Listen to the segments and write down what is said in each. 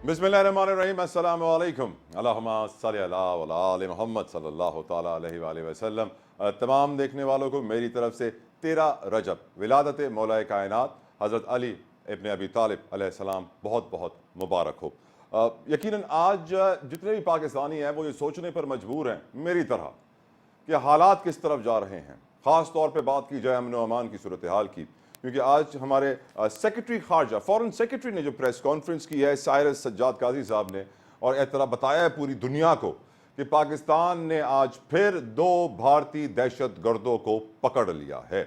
बिस्मिल्लाहिर्रहमानिर्रहीम अस्सलामु अलैकुम अल्लाहुम्मा सल्लि अला व आले मोहम्मद सल्लल्लाहु ताला अलैहि वसल्लम। तमाम देखने वालों को मेरी तरफ से 13 रजब विलादत मौलाए कायनात हज़रत अली इब्न अबी तालिब अलैहिस्सलाम बहुत बहुत मुबारक हो। यकीनन आज जितने भी पाकिस्तानी हैं वो ये सोचने पर मजबूर हैं मेरी तरह कि हालात किस तरफ जा रहे हैं। ख़ास तौर पे बात की जाए अमन व अमान की सूरत हाल की, क्योंकि आज हमारे सेक्रेटरी खारजा फॉरेन सेक्रेटरी ने जो प्रेस कॉन्फ्रेंस की है साइरस सज्जाद काजी साहब ने, और एतरा बताया है पूरी दुनिया को कि पाकिस्तान ने आज फिर 2 भारतीय दहशत गर्दों को पकड़ लिया है।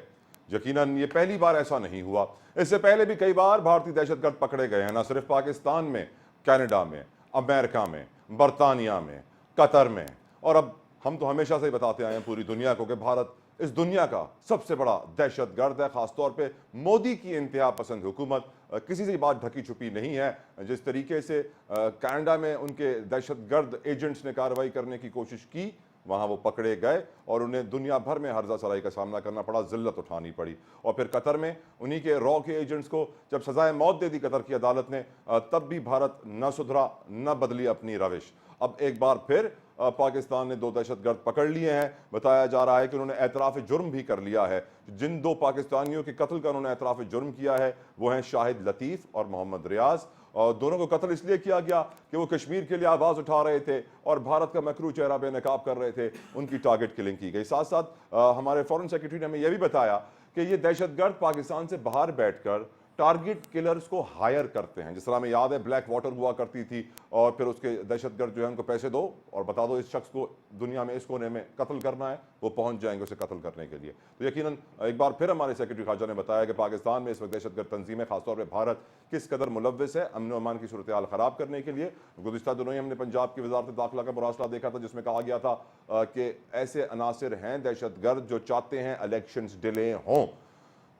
यकीनन ये पहली बार ऐसा नहीं हुआ, इससे पहले भी कई बार भारतीय दहशत गर्द पकड़े गए हैं, न सिर्फ पाकिस्तान में, कनाडा में, अमेरिका में, बरतानिया में, कतर में, और अब हम तो हमेशा से ही बताते आए हैं पूरी दुनिया को कि भारत इस दुनिया का सबसे बड़ा दहशत गर्द है। खासतौर पे मोदी की इंतहा पसंद हुकूमत किसी से बात ढकी छुपी नहीं है। जिस तरीके से कनाडा में उनके दहशत गर्द एजेंट्स ने कार्रवाई करने की कोशिश की, वहाँ वो पकड़े गए और उन्हें दुनिया भर में हर्जा सराई का सामना करना पड़ा, जिल्लत उठानी पड़ी। और फिर कतर में उन्हीं के रॉ के एजेंट्स को जब सजाए मौत दे दी कतर की अदालत ने, तब भी भारत न सुधरा न बदली अपनी रविश। अब एक बार फिर पाकिस्तान ने 2 दहशतगर्द पकड़ लिए हैं। बताया जा रहा है कि उन्होंने एतराफ़ जुर्म भी कर लिया है। जिन 2 पाकिस्तानियों के कत्ल का उन्होंने एतराफ़ जुर्म किया है वो हैं शाहिद लतीफ़ और मोहम्मद रियाज। और दोनों को कत्ल इसलिए किया गया कि वो कश्मीर के लिए आवाज़ उठा रहे थे और भारत का मकरू चेहरा बेनकाब कर रहे थे। उनकी टारगेट किलिंग की गई। साथ साथ हमारे फॉरेन सेक्रेटरी ने हमें यह भी बताया कि ये दहशतगर्द पाकिस्तान से बाहर बैठकर टारगेट किलर्स को हायर करते हैं। जिस तरह हमें याद है ब्लैक वाटर हुआ करती थी और फिर उसके दहशतगर्द जो है उनको पैसे दो और बता दो इस शख्स को दुनिया में इस कोने में कत्ल करना है, वो पहुंच जाएंगे उसे कत्ल करने के लिए। तो यकीनन एक बार फिर हमारे सेक्रेटरी खारजा ने बताया कि पाकिस्तान में इस वक्त दहशतगर्द तंजीमें, खासतौर पर भारत किस कदर मुलव्वस है अमन व अमान की सूरत हाल ख़राब करने के लिए। गुज़िश्ता दिनों ही हमने पंजाब की वज़ारत दाखिला का मुरासला देखा था जिसमें कहा गया था कि ऐसे अनासर हैं दहशतगर्द जो चाहते हैं इलेक्शंस डिले हों।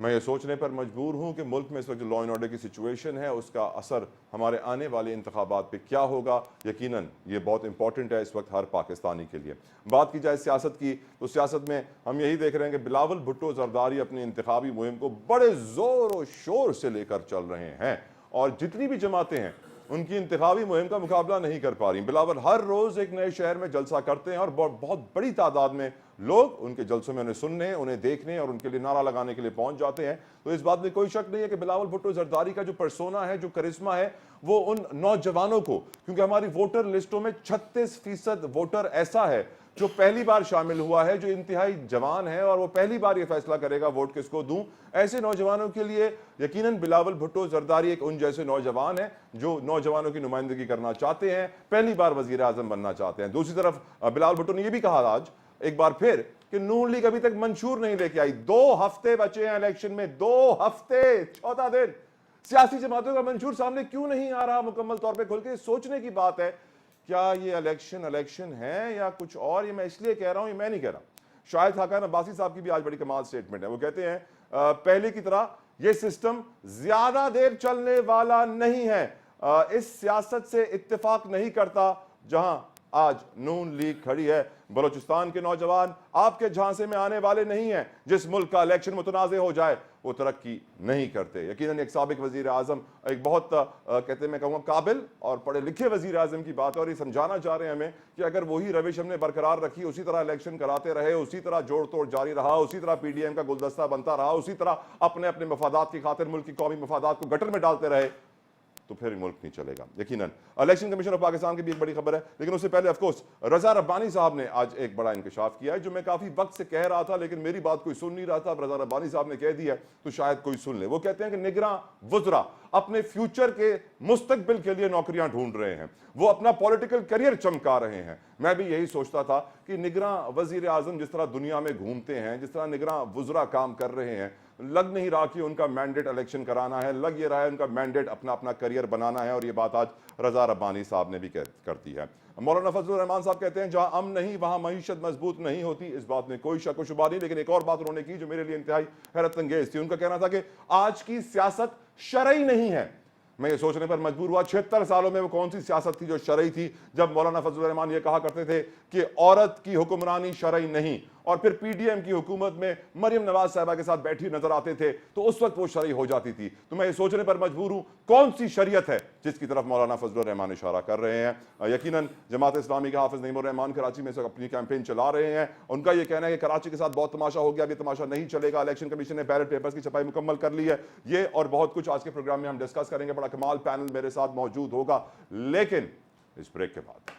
मैं ये सोचने पर मजबूर हूँ कि मुल्क में इस वक्त जो लॉ एंड ऑर्डर की सिचुएशन है उसका असर हमारे आने वाले इंतखाबात पे क्या होगा। यकीनन ये बहुत इंपॉर्टेंट है इस वक्त हर पाकिस्तानी के लिए। बात की जाए सियासत की, तो सियासत में हम यही देख रहे हैं कि बिलावल भुट्टो जरदारी अपनी इंतखाबी मुहिम को बड़े ज़ोर और शोर से लेकर चल रहे हैं और जितनी भी जमातें हैं उनकी इंतखाबी मुहिम का मुकाबला नहीं कर पा रही। बिलावल हर रोज़ एक नए शहर में जलसा करते हैं और बहुत बड़ी तादाद में लोग उनके जलसों में उन्हें सुनने, उन्हें देखने और उनके लिए नारा लगाने के लिए पहुंच जाते हैं। तो इस बात में कोई शक नहीं है कि बिलावल भुट्टो जरदारी का जो पर्सोना है, जो करिश्मा है, वो उन नौजवानों को, क्योंकि हमारी वोटर लिस्टों में 36% वोटर ऐसा है जो पहली बार शामिल हुआ है, जो इंतहाई जवान है और वो पहली बार ये फैसला करेगा वोट किसको दूं। ऐसे नौजवानों के लिए यकीनन बिलावल भुट्टो जरदारी एक उन जैसे नौजवान है जो नौजवानों की नुमाइंदगी करना चाहते हैं, पहली बार वजीर आजम बनना चाहते हैं। दूसरी तरफ बिलावल भुट्टो ने यह भी कहा आज एक बार फिर कि नून लीग अभी तक मंशूर नहीं लेके आई। 2 हफ्ते बचे हैं इलेक्शन में, 2 हफ्ते, 14 दिन। सियासी जमातों का मंशूर सामने क्यों नहीं आ रहा मुकम्मल तौर पे खुल के? सोचने की बात है, क्या ये इलेक्शन है या कुछ और? ये मैं इसलिए कह रहा हूं, ये मैं नहीं कह रहा। शाहिद खाकान अब्बासी साहब की भी आज बड़ी कमाल स्टेटमेंट है। वो कहते हैं पहले की तरह ये सिस्टम ज्यादा देर चलने वाला नहीं है। इस सियासत से इत्तेफाक नहीं करता जहां आज नून लीग खड़ी है। बलोचिस्तान के नौजवान आपके झांसे में आने वाले नहीं हैं। जिस मुल्क का इलेक्शन मुतनाज़ हो जाए वो तरक्की नहीं करते। यकीनन एक साबिक वजीर आजम, एक बहुत कहते मैं कहूँगा काबिल और पढ़े लिखे वजीर आजम की बात है और ये समझाना चाह रहे हैं हमें कि अगर वही रविश हमने बरकरार रखी, उसी तरह इलेक्शन कराते रहे, उसी तरह जोड़ तोड़ जारी रहा, उसी तरह PDM का गुलदस्ता बनता रहा, उसी तरह अपने अपने मफादात की खातिर मुल्क की कौमी मफादात को गटर में डालते रहे, तो फिर मुल्क नहीं चलेगा। यकीनन इलेक्शन कमीशन ऑफ पाकिस्तान की भी एक बड़ी खबर है, लेकिन उससे पहले ऑफकोर्स रजा रब्बानी साहब ने आज एक बड़ा इंकशाफ किया है जो मैं काफी वक्त से कह रहा था लेकिन मेरी बात कोई सुन नहीं रहा था। रजा रब्बानी साहब ने कह दिया तो शायद कोई सुन ले। वो कहते हैं कि निगरां वुज़रा अपने फ्यूचर के मुस्तकबिल के लिए नौकरियां ढूंढ रहे हैं, वो अपना पॉलिटिकल करियर चमका रहे हैं। मैं भी यही सोचता था कि निगरां वजीर आजम जिस तरह दुनिया में घूमते हैं, जिस तरह निगरां वुज़रा काम कर रहे हैं, लग नहीं रहा कि उनका मैंडेट इलेक्शन कराना है, लग ये रहा है उनका मैंडेट अपना अपना करियर बनाना है। और ये बात आज रजा रब्बानी साहब ने भी कर दी है। मौलाना फजलुर रहमान साहब कहते हैं जहां अमन नहीं वहां मईशत मजबूत नहीं होती। इस बात में कोई शक व शुबा नहीं, लेकिन एक और बात उन्होंने की जो मेरे लिए इंतहाई हैरत अंगेज थी। उनका कहना था कि आज की सियासत शरई नहीं है। मैं ये सोचने पर मजबूर हुआ 76 सालों में वो कौन सी सियासत थी जो शरई थी, जब मौलाना फजलुर रहमान ये कहा करते थे कि औरत की हुक्मरानी शरई नहीं, और फिर पीडीएम की हुकूमत में मरियम नवाज साहबा के साथ बैठी नजर आते थे तो उस वक्त वो शरई हो जाती थी। तो मैं ये सोचने पर मजबूर हूं कौन सी शरीयत है जिसकी तरफ मौलाना फजलुर रहमान इशारा कर रहे हैं। यकीनन जमात इस्लामी के हाफिज नईमुर रहमान कराची में से अपनी कैंपेन चला रहे हैं। उनका यह कहना है कि कराची के साथ बहुत तमाशा हो गया, अब ये तमाशा नहीं चलेगा, इलेक्शन कमीशन ने बैलेट पेपर्स की छपाई मुकम्मल कर ली है। ये और बहुत कुछ आज के प्रोग्राम में हम डिस्कस करेंगे। बड़ा कमाल पैनल मेरे साथ मौजूद होगा, लेकिन इस ब्रेक के बाद